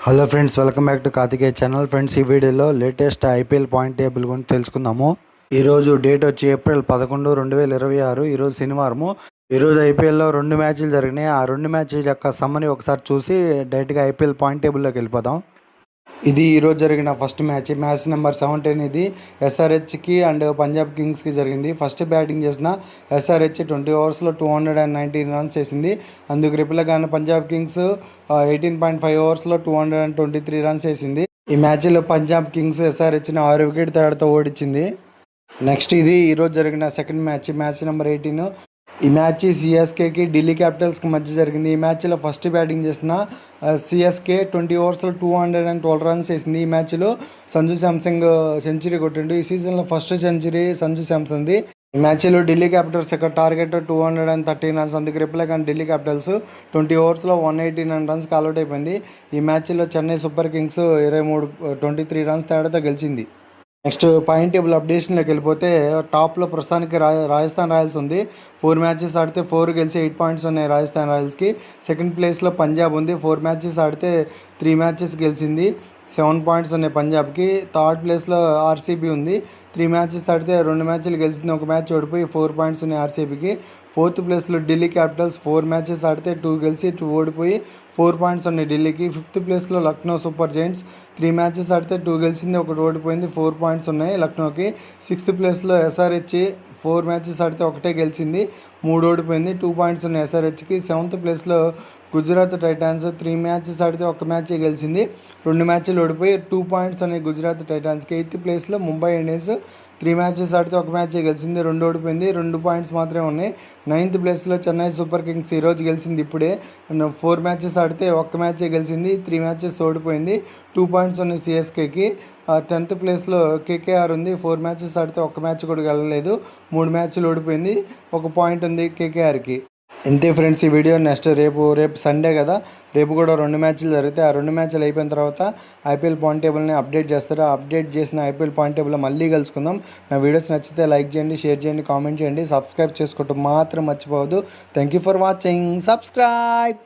Hello friends, welcome back to Karthikeya channel. Friends, ఈ వీడియోలో latest IPL point table గురించి తెలుసుకుందాము. ఈరోజు డేట్ వచ్చి ఏప్రిల్ 11, 2026. ఈరోజు శనివారము. ఈరోజు ఐపీఎల్లో 2 మ్యాచ్లు జరిగినాయి. ఆ 2 మ్యాచ్ల యొక్క సమ్మని ఒకసారి చూసి డైరెక్ట్గా ఐపీఎల్ పాయింట్ టేబుల్లోకి వెళ్ళిపోదాం. ఇది ఈరోజు జరిగిన ఫస్ట్ మ్యాచ్ నెంబర్ 17. ఇది ఎస్ఆర్హెచ్కి అండ్ పంజాబ్ కింగ్స్కి జరిగింది. ఫస్ట్ బ్యాటింగ్ చేసిన ఎస్ఆర్హెచ్ 20 ఓవర్స్లో 219 రన్స్ చేసింది. అందుకు రిప్లైగానే పంజాబ్ కింగ్స్ 18.5 ఓవర్స్లో 223 రన్స్ చేసింది. ఈ మ్యాచ్లో పంజాబ్ కింగ్స్ ఎస్ఆర్హెచ్ని 6 వికెట్ తేడాతో ఓడించింది. నెక్స్ట్ ఇది ఈరోజు జరిగిన సెకండ్ మ్యాచ్ నెంబర్ 18. ఈ మ్యాచ్ సిఎస్కేకి ఢిల్లీ క్యాపిటల్స్కి మధ్య జరిగింది. ఈ మ్యాచ్లో ఫస్ట్ బ్యాటింగ్ చేసిన సిఎస్కే 20 ఓవర్స్లో 212 రన్స్ వేసింది. ఈ మ్యాచ్లో సంజు శాంసంగ్ సెంచరీ కొట్టిండు. ఈ సీజన్లో ఫస్ట్ సెంచరీ సంజు శాంసన్ది. ఈ మ్యాచ్లో ఢిల్లీ క్యాపిటల్స్ యొక్క టార్గెట్ 213 రన్స్. అందుకు రిప్లై కానీ ఢిల్లీ క్యాపిటల్స్ 20 ఓవర్స్లో 189 రన్స్ అవుట్ అయిపోయింది. ఈ మ్యాచ్లో చెన్నై సూపర్ కింగ్స్ 23 రన్స్ తేడాతో గెలిచింది. నెక్స్ట్ పాయింట్ టేబుల్ అప్డేషన్లోకి వెళ్ళిపోతే టాప్లో ప్రస్తుతానికి రాజస్థాన్ రాయల్స్ ఉంది. 4 మ్యాచెస్ ఆడితే 4 గెలిచి 8 పాయింట్స్ ఉన్నాయి రాజస్థాన్ రాయల్స్కి. సెకండ్ ప్లేస్లో పంజాబ్ ఉంది. 4 మ్యాచెస్ ఆడితే 3 మ్యాచెస్ గెలిచింది, 7 పాయింట్స్ ఉన్నాయి పంజాబ్కి. థర్డ్ ప్లేస్లో ఆర్సీబీ ఉంది. 3 మ్యాచెస్ ఆడితే 2 మ్యాచ్లు గెలిచింది, 1 మ్యాచ్ ఓడిపోయి 4 పాయింట్స్ ఉన్నాయి ఆర్సీబీకి. ఫోర్త్ ప్లేస్లో ఢిల్లీ క్యాపిటల్స్ 4 మ్యాచెస్ ఆడితే 2 గెలిచి 2 ఓడిపోయి 4 పాయింట్స్ ఉన్నాయి ఢిల్లీకి. ఫిఫ్త్ ప్లేస్లో లక్నో సూపర్ జైంట్స్ 3 మ్యాచెస్ ఆడితే 2 గెలిచింది, 1 ఓడిపోయింది, 4 పాయింట్స్ ఉన్నాయి లక్నోకి. సిక్స్త్ ప్లేస్లో ఎస్ఆర్హెచ్ 4 మ్యాచెస్ ఆడితే 1 గెలిచింది, 3 ఓడిపోయింది, 2 పాయింట్స్ ఉన్నాయి ఎస్ఆర్హెచ్కి. సెవెంత్ ప్లేస్లో గుజరాత్ టైటాన్స్ 3 మ్యాచెస్ ఆడితే 1 మ్యాచ్ గెలిచింది, 2 మ్యాచ్లు ఓడిపోయి 2 పాయింట్స్ ఉన్నాయి గుజరాత్ టైటాన్స్కి. ఎయిత్ ప్లేస్లో ముంబై ఇండియన్స్ 3 మ్యాచెస్ ఆడితే 1 మ్యాచ్ గెలిచింది, 2 ఓడిపోయింది, 2 పాయింట్స్ మాత్రమే ఉన్నాయి. నైన్త్ ప్లేస్లో చెన్నై సూపర్ కింగ్స్ ఈరోజు గెలిచింది ఇప్పుడే. 4 మ్యాచెస్ ఆడితే 1 మ్యాచ్ గెలిచింది, 3 మ్యాచెస్ ఓడిపోయింది, 2 పాయింట్స్ ఉన్నాయి సిఎస్కేకి. 10th ప్లేస్లో కేకేఆర్ ఉంది. 4 మ్యాచెస్ ఆడితే 1 మ్యాచ్ కూడా గెలలేదు, 3 మ్యాచ్లు ఓడిపోయింది, 1 పాయింట్ ఉంది కేకేఆర్కి. ఇంతే ఫ్రెండ్స్ ఈ వీడియో. నెక్స్ట్ రేపు సండే కదా, రేపు కూడా 2 మ్యాచ్లు జరుగుతాయి. ఆ 2 మ్యాచ్లు అయిపోయిన తర్వాత ఐపీఎల్ పాయింట్ టేబుల్ని అప్డేట్ చేస్తారు. అప్డేట్ చేసిన ఐపీఎల్ పాయింట్ టేబుల్లో మళ్ళీ కలుసుకుందాం. నా వీడియోస్ నచ్చితే లైక్ చేయండి, షేర్ చేయండి, కామెంట్ చేయండి, సబ్స్క్రైబ్ చేసుకోవటం మాత్రం మర్చిపోవద్దు. Thank you for watching. Subscribe.